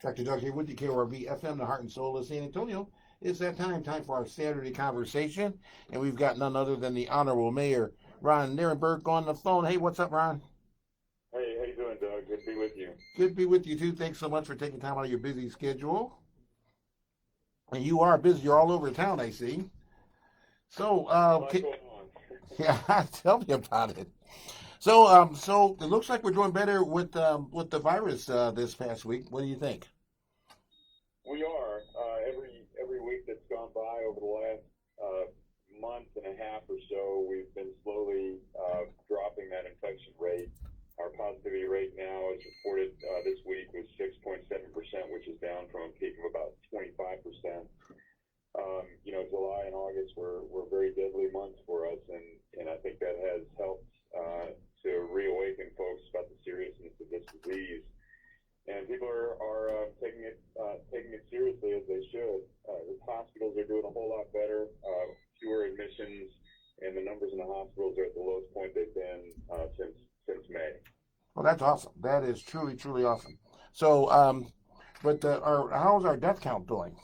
Dr. Doug here with you, KRV FM, the heart and soul of San Antonio. It's that time for our Saturday conversation, and we've got none other than the Honorable Mayor Ron Nirenberg on the phone. Hey, what's up, Ron? Hey, how you doing, Doug? Good to be with you. Good to be with you too. Thanks so much for taking time out of your busy schedule. And you are busy. You're all over town, I see. So, A lot going on. yeah, tell me about it. So it looks like we're doing better with the virus this past week. What do you think? We are every week that's gone by over the last month and a half or so, we've been slowly dropping that infection rate. Our positivity rate now, as reported this week, was 6.7%, which is down from a peak of about 25%. July and August were very deadly months for us, and I think that has helped to reawaken folks about the seriousness of this disease. And people are taking it seriously as they should. The hospitals are doing a whole lot better, fewer admissions, and the numbers in the hospitals are at the lowest point they've been since May. Well, that's awesome. That is truly awesome. So, how's our death count doing?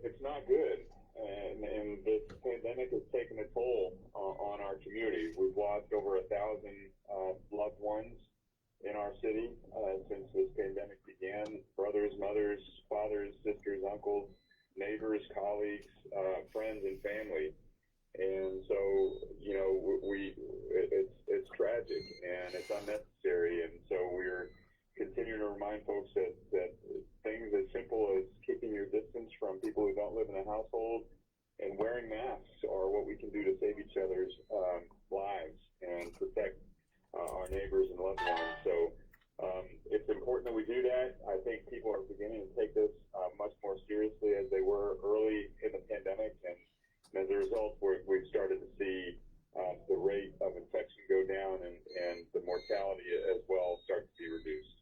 It's not good, and this pandemic has taken a toll on our community. We've lost over 1,000 loved ones in our city since this pandemic began. Brothers, mothers, fathers, sisters, uncles, neighbors, colleagues, friends, and family. And so, it's tragic and it's unnecessary. And so we're continuing to remind folks that things as simple as keeping your distance from people who don't live in a household and wearing masks are what we can do to save each other's lives and protect our neighbors and loved ones. So it's important that we do that. I think people are beginning to take this much more seriously as they were early in the pandemic, and as a result, we've started to see the rate of infection go down and the mortality as well start to be reduced.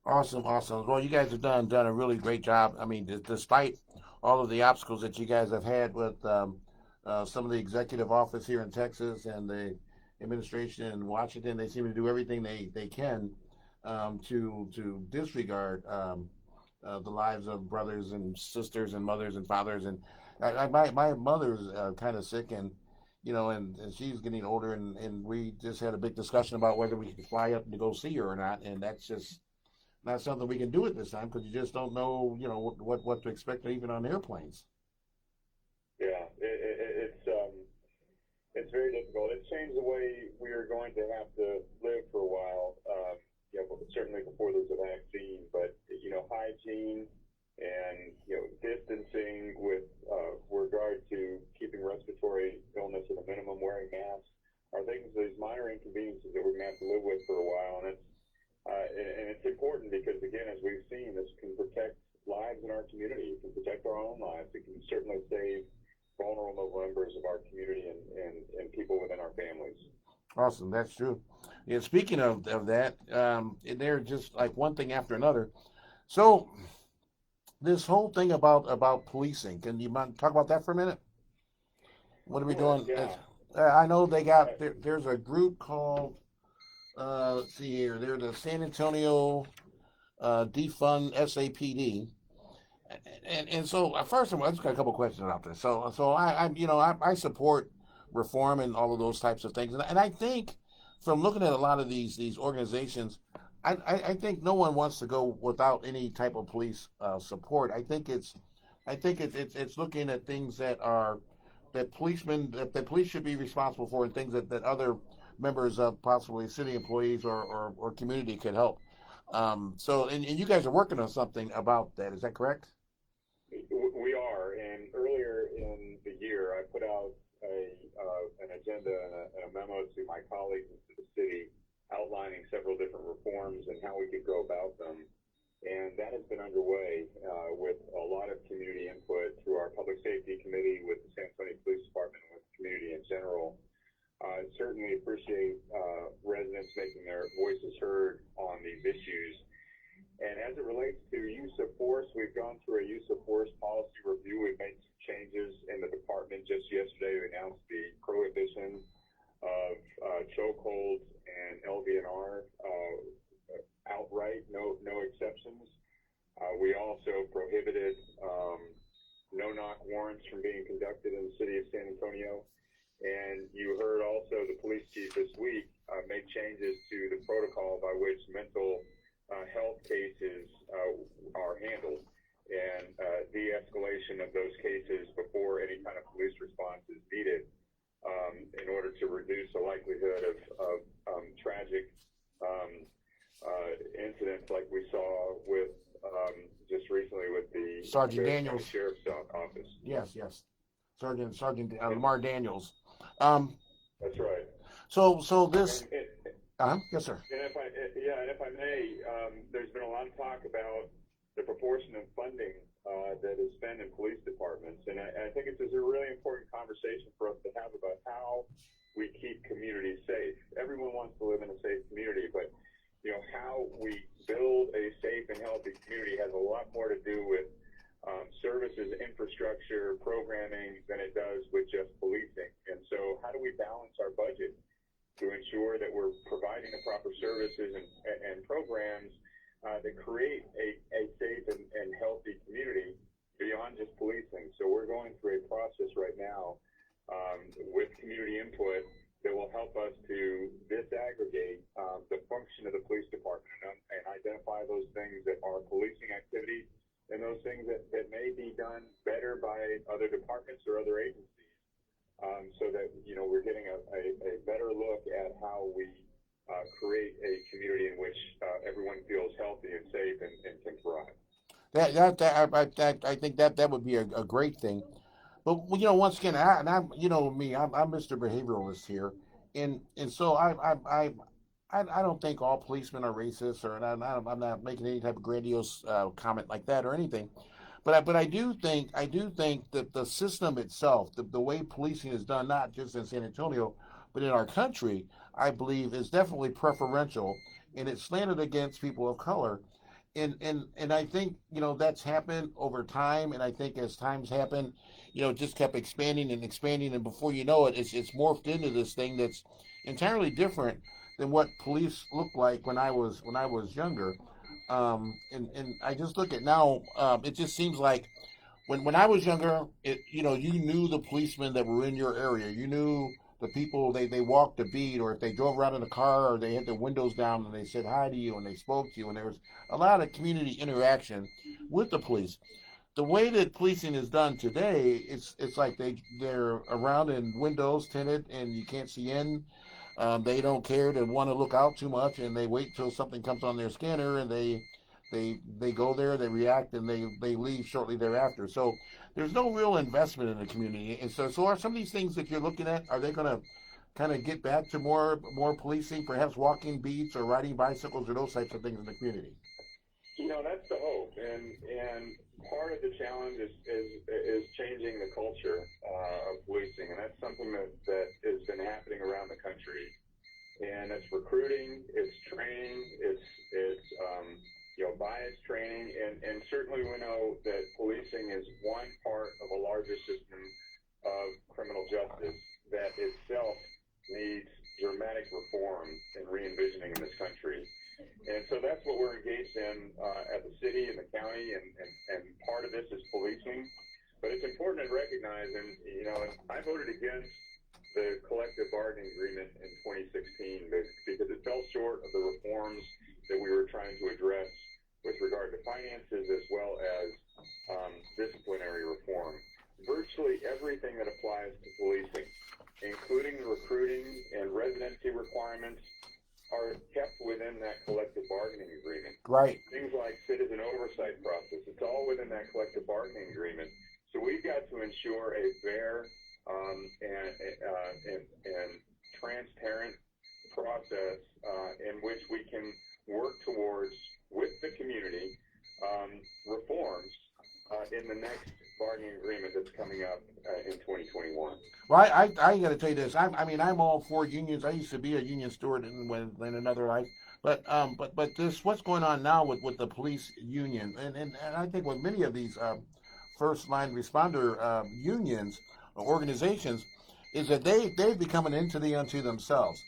Awesome. Well, you guys have done a really great job. I mean, despite all of the obstacles that you guys have had with some of the executive office here in Texas and the administration in Washington, they seem to do everything they can to disregard the lives of brothers and sisters and mothers and fathers. And my mother's kind of sick, and and she's getting older, and we just had a big discussion about whether we could fly up to go see her or not, and that's just not something we can do at this time because you just don't know, what to expect even on airplanes. Yeah, it's very difficult. It's changed the way we are going to have to live for a while. Certainly before there's a vaccine, but hygiene and distancing with regard to keeping respiratory illness at a minimum, wearing masks are things, these minor inconveniences that we're going to have to live with for a while, and it's important because, again, as we've seen, this can protect lives in our community. It can protect our own lives. It can certainly save vulnerable members of our community and people within our families. Awesome, that's true. Yeah, speaking of that, they're just like one thing after another. So this whole thing about policing, can you mind talk about that for a minute? What are we Sure, doing? yeah. I know they Uh, got there's a group called let's see here. They're the San Antonio Defund SAPD, and so first of all, I just got a couple questions about this. So I support reform and all of those types of things, and I think from looking at a lot of these organizations, I think no one wants to go without any type of police support. I think it's looking at things that police should be responsible for, and things that other members of possibly city employees or community could help. And you guys are working on something about that. Is that correct? we are, and earlier in the year, I put out an agenda and a memo to my colleagues in the city outlining several different reforms and how we could go about them. And that has been underway with a lot of community input through our public safety committee, with the San Antonio Police Department, and with the community in general. I certainly appreciate residents making their voices heard on these issues. And as it relates to use of force, we've gone through a use of force policy review. We've made some changes in the department. Just yesterday, we announced the prohibition of chokeholds and LVNR outright, no exceptions. We also prohibited no-knock warrants from being conducted in the city of San Antonio. And you heard also the police chief this week make changes to the protocol by which mental health cases are handled, and de-escalation of those cases before any kind of police response is needed in order to reduce the likelihood of tragic incidents like we saw with just recently with the Sergeant Daniels Sheriff's Office. Yes, Sergeant Lamar Daniels. That's right. So this. Yes, sir. And if I may, there's been a lot of talk about the proportion of funding that is spent in police departments, and I think it's a really important conversation for us to have about how we keep communities safe. Everyone wants to live in a safe community, but how we build a safe and healthy community has a lot more to do with services, infrastructure, programming than it does with just policing. And so how do we balance our budget to ensure that we're providing the proper services and programs that create a safe and healthy community beyond just policing? So we're going through a process right now with community input that will help us to disaggregate the function of the police department and identify those things that are policing activities and those things that may be done better by other departments or other agencies, so that we're getting a better look at how we create a community in which everyone feels healthy and safe and can thrive. I think that would be a great thing. But once again, I'm Mr. Behavioralist here, and so I don't think all policemen are racist, or I'm not making any type of grandiose comment like that or anything. But I do think that the system itself, the way policing is done, not just in San Antonio, but in our country, I believe is definitely preferential, and it's slanted against people of color. And I think that's happened over time, and I think as times happen, it just kept expanding and expanding, and before you know it, it's morphed into this thing that's entirely different than what police looked like when I was younger. And I just look at now. It just seems like when I was younger, you knew the policemen that were in your area. You knew the people, they walked the beat, or if they drove around in a car, or they had their windows down and they said hi to you and they spoke to you, and there was a lot of community interaction with the police. The way that policing is done today, it's like they're around in windows tinted and you can't see in. They don't care to want to look out too much, and they wait till something comes on their scanner, and they go there, they react, and they leave shortly thereafter. So there's no real investment in the community. And so are some of these things that you're looking at, are they going to kind of get back to more policing, perhaps walking beats or riding bicycles or those types of things in the community? That's the hope, and part of the challenge is changing the culture of policing, and that's something that has been happening around the country. And it's recruiting, it's training, it's bias training, and certainly we know that policing is one part of a larger system of criminal justice that itself needs dramatic reform and re-envisioning in this country. And so that's what we're engaged in at the city and the county, and part of this is policing. But it's important to recognize, and I voted against the collective bargaining agreement in 2016 because it fell short of the reforms that we were trying to address with regard to finances as well as disciplinary reform. Virtually everything that applies to policing, including recruiting and residency requirements, are kept within that collective bargaining agreement. Right. Things like citizen oversight process, it's all within that collective bargaining agreement. So we've got to ensure a fair and transparent process in which we can work towards, with the community, reforms in the next bargaining agreement that's coming up in 2021. Well, I got to tell you this. I'm all for unions. I used to be a union steward in another life. But this, what's going on now with the police union, and I think with many of these first line responder unions organizations, is that they've become an entity unto themselves.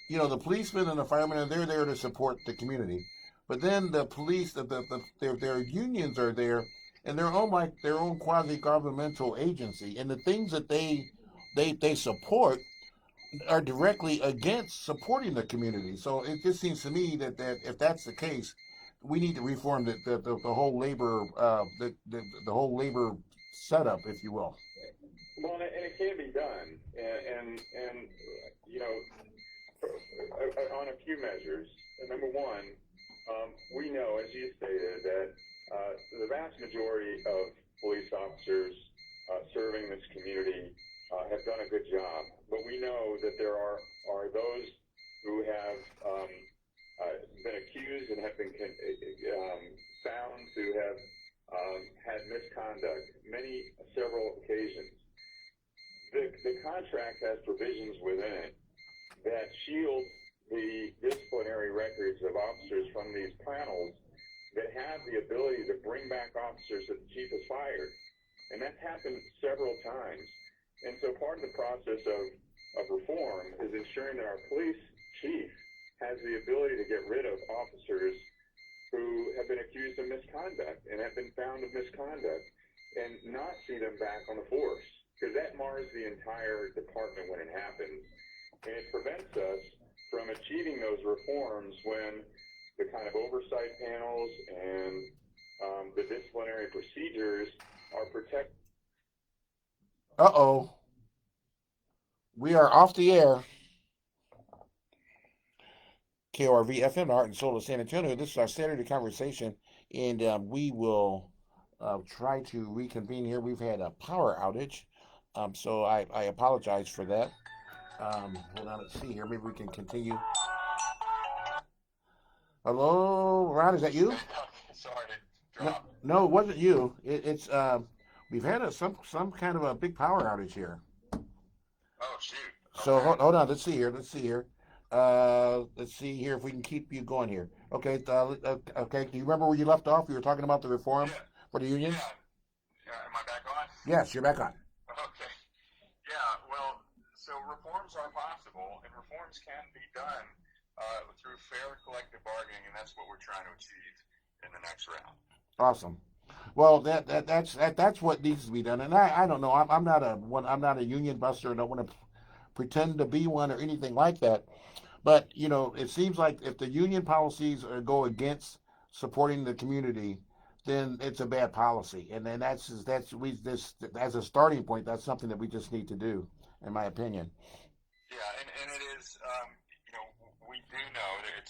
The policemen and the firemen, they're there to support the community. but then the police, their unions are there, and they're own like their own quasi governmental agency, and the things that they support are directly against supporting the community. So it just seems to me that if that's the case, we need to reform the whole labor the whole labor setup, if you will. Well, and it can be done, and you know, on a few measures. Number one, we know, as you stated, that the vast majority of police officers serving this community have done a good job. But we know that there are those who have been accused and have been found to have had misconduct, several occasions. The contract has provisions within it that shield the disciplinary records of officers from these panels that have the ability to bring back officers that the chief has fired. And that's happened several times. And so part of the process of reform is ensuring that our police chief has the ability to get rid of officers who have been accused of misconduct and have been found of misconduct and not see them back on the force, because that mars the entire department when it happens. And it prevents us from achieving those reforms when the kind of oversight panels and the disciplinary procedures are protected. Uh-oh. We are off the air. KRV FM, Art and Soul of San Antonio. This is our Saturday conversation, and we will try to reconvene here. We've had a power outage, so I apologize for that. Hold on, let's see here. Maybe we can continue. Hello, Ron, is that you? Sorry to No, drop. no, it wasn't you. It's we've had some kind of a big power outage here. Oh, shoot. So Okay. hold on, let's see here. Let's see here. Let's see here if we can keep you going here. Okay, okay. Do you remember where you left off? You were talking about the reforms Yeah. for the unions. Yeah. Yeah. Am I back on? Yes, you're back on. Okay. Yeah. Well, so reforms are possible, and reforms can be done through fair collective bargaining, and that's what we're trying to achieve in the next round. Awesome. Well, that's what needs to be done. And I don't know. I'm not a one. I'm not a union buster. I don't want to pretend to be one or anything like that. But it seems like if the union policies go against supporting the community, then it's a bad policy. And then that's we this as a starting point. That's something that we just need to do, in my opinion. Yeah, and it is. We do know that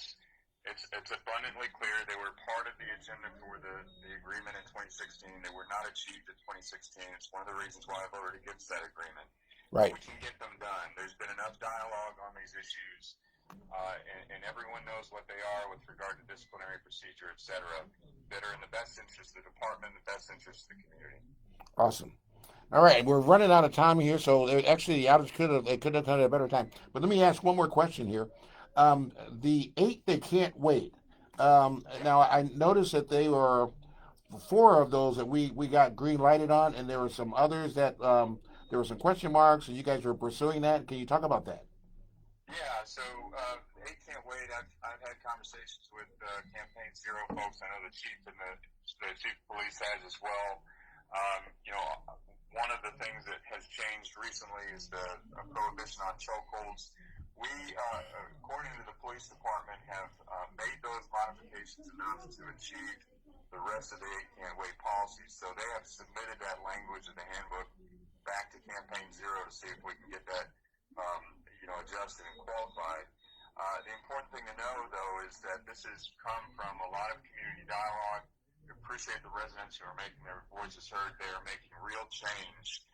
it's abundantly clear they were part of the agenda for the agreement in 2016. They were not achieved in 2016. It's one of the reasons why I voted against that agreement. Right. We can get them done. There's been enough dialogue on these issues, and everyone knows what they are with regard to disciplinary procedure, et cetera, that are in the best interest of the department, the best interest of the community. Awesome. All right, we're running out of time here, so actually the outage could have come at a better time. But let me ask one more question here. The eight that can't wait. Now I noticed that they were four of those that we got green lighted on, and there were some others that there were some question marks, and you guys were pursuing that. Can you talk about that? Yeah, so they can't wait. I've had conversations with Campaign Zero folks. I know the chief and the chief of police has as well. One of the things that has changed recently is the prohibition on chokeholds. We, according to the police department, have made those modifications enough to achieve the rest of the eight can't wait policies. So they have submitted that language in the handbook back to Campaign Zero to see if we can get that adjusted and qualified. The important thing to know, though, is that this has come from a lot of community dialogue. We appreciate the residents who are making their voices heard. They are making real change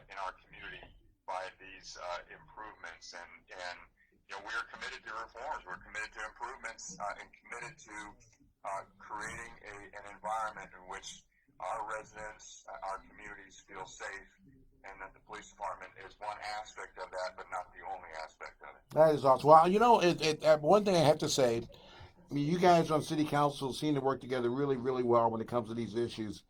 in our community by these improvements, and we are committed to reforms. We're committed to improvements and committed to creating an environment in which our residents, our communities feel safe, and that the police department is one aspect of that, but not the only aspect of it. That is awesome. Well, one thing I have to say, I mean, you guys on city council seem to work together really, really well when it comes to these issues.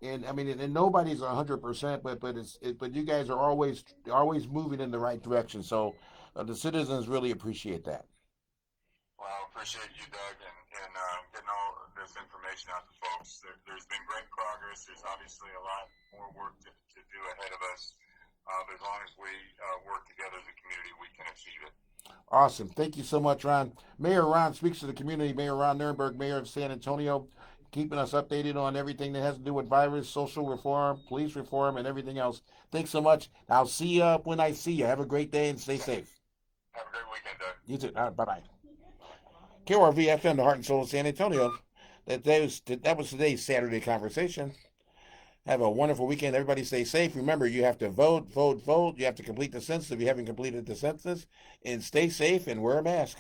And I mean, and nobody's 100%, but you guys are always moving in the right direction. So the citizens really appreciate that. Well, I appreciate you, Doug, and getting all this information out to folks. There's been great progress. There's obviously a lot more work to do ahead of us. But as long as we work together as a community, we can achieve it. Awesome. Thank you so much, Ron. Mayor Ron speaks to the community. Mayor Ron Nirenberg, Mayor of San Antonio, keeping us updated on everything that has to do with virus, social reform, police reform, and everything else. Thanks so much. I'll see you when I see you. Have a great day and stay safe. Have a great weekend, Doug. You too. All right, bye-bye. KRV FM, the heart and soul of San Antonio. That was today's Saturday conversation. Have a wonderful weekend. Everybody stay safe. Remember, you have to vote, vote, vote. You have to complete the census if you haven't completed the census. And stay safe and wear a mask.